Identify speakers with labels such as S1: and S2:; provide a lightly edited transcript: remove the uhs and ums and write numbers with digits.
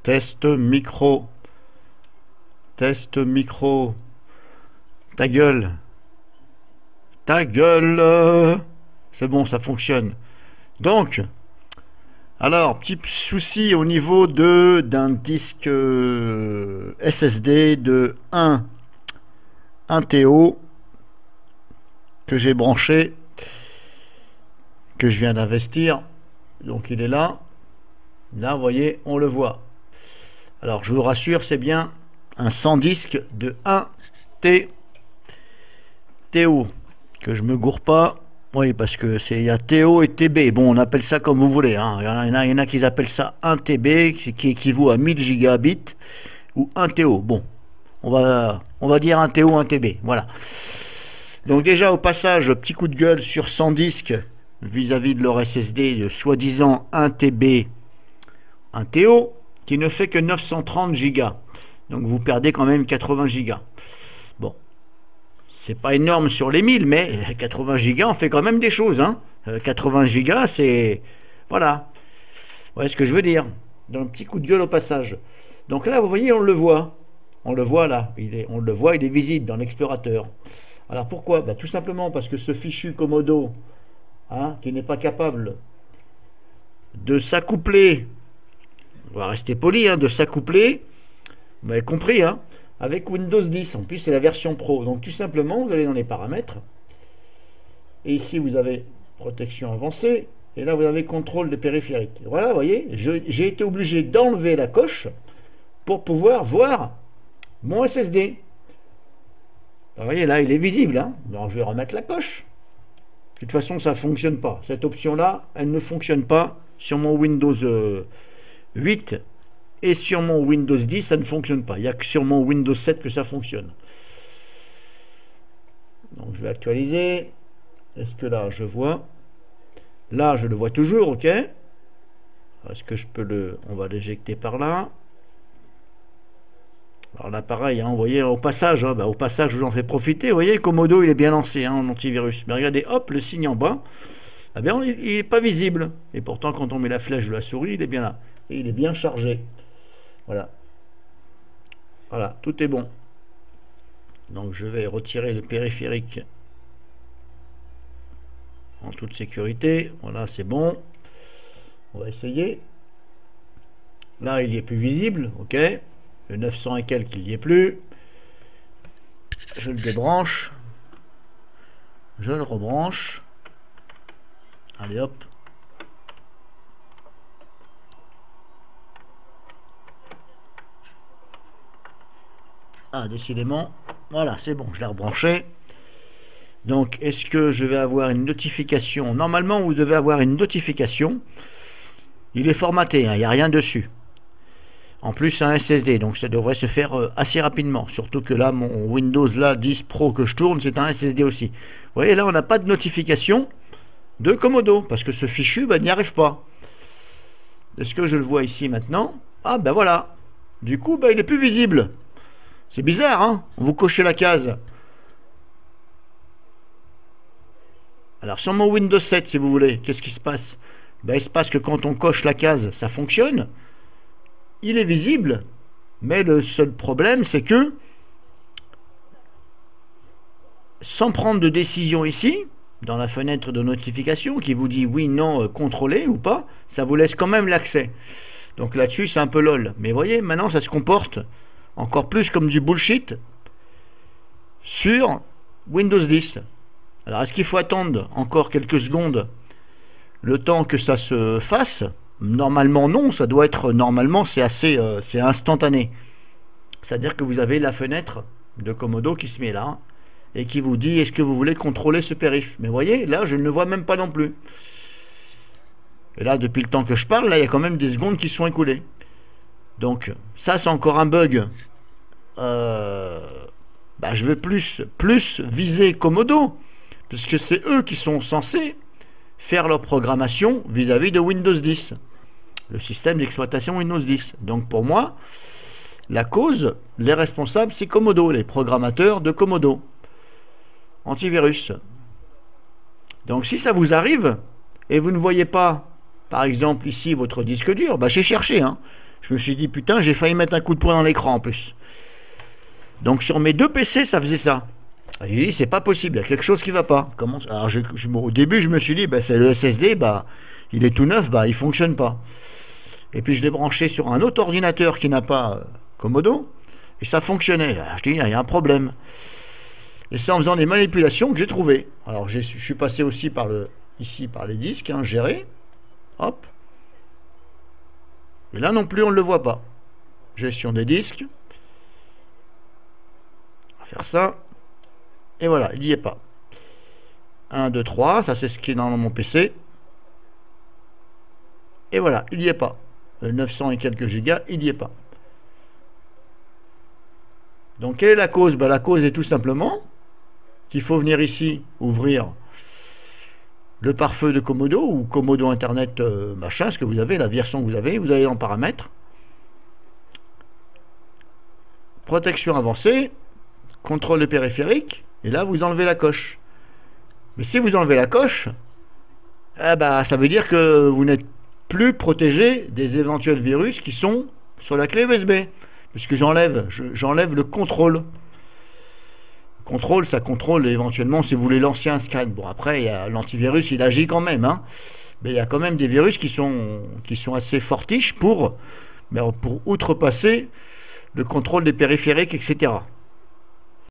S1: Test micro. Test micro. Ta gueule. Ta gueule. C'est bon, ça fonctionne. Donc, alors, petit souci au niveau d'un disque SSD de 1 TO que j'ai branché, que je viens d'investir. Donc il est là. Là, vous voyez, on le voit. Alors, je vous rassure, c'est bien un 100 disque de 1 TO. Que je me gourre pas. Oui, parce que il y a TO et TB. Bon, on appelle ça comme vous voulez. Hein. Il y en a qui appellent ça 1 TB, qui équivaut à 1000 gigabits, ou 1 TO. Bon, on va dire 1 TO, 1 TB. Voilà. Donc déjà, au passage, petit coup de gueule sur 100 disques vis-à-vis de leur SSD de soi-disant 1 TB, 1 TO, qui ne fait que 930 gigas. Donc vous perdez quand même 80 gigas. Bon. C'est pas énorme sur les 1000, mais 80 gigas, on fait quand même des choses. Hein. 80 gigas, c'est... Voilà. Vous voyez ce que je veux dire. Donc, petit coup de gueule au passage. Donc là, vous voyez, on le voit. On le voit là. On le voit, il est visible dans l'explorateur. Alors pourquoi? Ben, tout simplement parce que ce fichu Comodo, hein, qui n'est pas capable de s'accoupler, on va rester poli, hein, de s'accoupler, vous m'avez compris, hein, avec Windows 10. En plus, c'est la version Pro. Donc, tout simplement, vous allez dans les paramètres. Et ici, vous avez protection avancée. Et là, vous avez contrôle de périphérique. Voilà, vous voyez, j'ai été obligé d'enlever la coche pour pouvoir voir mon SSD. Alors, vous voyez, là, il est visible. Hein. Alors, je vais remettre la coche. De toute façon, ça ne fonctionne pas. Cette option-là, elle ne fonctionne pas sur mon Windows 8. Et sur mon Windows 10, ça ne fonctionne pas. Il n'y a que sur mon Windows 7 que ça fonctionne. Donc je vais actualiser. Est-ce que là, je vois? Là, je le vois toujours, ok. Est-ce que je peux le... On va l'éjecter par là. Alors là, pareil, hein, vous voyez, au passage, hein, au passage, je vous en fais profiter. Vous voyez, le Comodo, il est bien lancé hein, en antivirus. Mais regardez, hop, le signe en bas, eh bien, il n'est pas visible. Et pourtant, quand on met la flèche de la souris, il est bien là. Et il est bien chargé. Voilà. Voilà, tout est bon. Donc je vais retirer le périphérique en toute sécurité. Voilà, c'est bon. On va essayer. Là, il n'y est plus visible. Ok. Le 900 et quelques, il n'y est plus. Je le débranche. Je le rebranche. Allez hop. Ah, décidément, voilà, c'est bon, je l'ai rebranché. Donc, est-ce que je vais avoir une notification? Normalement, vous devez avoir une notification. Il est formaté, hein, il n'y a rien dessus. En plus, un SSD, donc ça devrait se faire assez rapidement. Surtout que là, mon Windows là, 10 Pro que je tourne, c'est un SSD aussi. Vous voyez, là, on n'a pas de notification de Comodo, parce que ce fichu, n'y arrive pas. Est-ce que je le vois ici maintenant? Ah, ben voilà. Du coup, il n'est plus visible. C'est bizarre, hein? Vous cochez la case. Alors, sur mon Windows 7, si vous voulez, qu'est-ce qui se passe? Il se passe que quand on coche la case, ça fonctionne. Il est visible. Mais le seul problème, c'est que, sans prendre de décision ici, dans la fenêtre de notification, qui vous dit oui, non, contrôler ou pas, ça vous laisse quand même l'accès. Donc là-dessus, c'est un peu lol. Mais vous voyez, maintenant, ça se comporte encore plus comme du bullshit sur Windows 10. Alors, est-ce qu'il faut attendre encore quelques secondes le temps que ça se fasse? Normalement, non. Ça doit être... Normalement, c'est assez... c'est instantané. C'est-à-dire que vous avez la fenêtre de Comodo qui se met là et qui vous dit est-ce que vous voulez contrôler ce périph'? Mais vous voyez, là, je ne le vois même pas non plus. Et là, depuis le temps que je parle, là, il y a quand même des secondes qui sont écoulées. Donc, ça, c'est encore un bug. Je vais plus viser Comodo, puisque c'est eux qui sont censés faire leur programmation vis-à-vis de Windows 10, le système d'exploitation Windows 10. Donc, pour moi, la cause, les responsables, c'est Comodo, les programmateurs de Comodo. Antivirus. Donc, si ça vous arrive, et vous ne voyez pas, par exemple, ici, votre disque dur, j'ai cherché, hein. Je me suis dit, putain, j'ai failli mettre un coup de poing dans l'écran en plus. Donc sur mes deux PC, ça faisait ça. Et c'est pas possible, il y a quelque chose qui va pas. Comment... Alors au début, je me suis dit, bah, c'est le SSD, bah, il est tout neuf, bah, il fonctionne pas. Et puis je l'ai branché sur un autre ordinateur qui n'a pas Comodo, et ça fonctionnait. Alors, je dis, il y a un problème. Et c'est en faisant des manipulations que j'ai trouvé. Alors je suis passé aussi par ici par les disques, hein, gérer. Hop. Et là non plus, on ne le voit pas. Gestion des disques. On va faire ça. Et voilà, il n'y est pas. 1, 2, 3, ça c'est ce qui est dans mon PC. Et voilà, il n'y est pas. 900 et quelques gigas, il n'y est pas. Donc quelle est la cause? Ben, la cause est tout simplement qu'il faut venir ici, ouvrir le pare-feu de Comodo ou Comodo Internet machin, ce que vous avez, la version que vous allez en paramètres. Protection avancée, contrôle de périphérique, et là vous enlevez la coche. Mais si vous enlevez la coche, eh ben, ça veut dire que vous n'êtes plus protégé des éventuels virus qui sont sur la clé USB. Puisque j'enlève le contrôle. Le contrôle, ça contrôle éventuellement si vous voulez l'ancien scan. Bon, après, l'antivirus, il agit quand même. Hein. Mais il y a quand même des virus qui sont assez fortiches pour outrepasser le contrôle des périphériques, etc.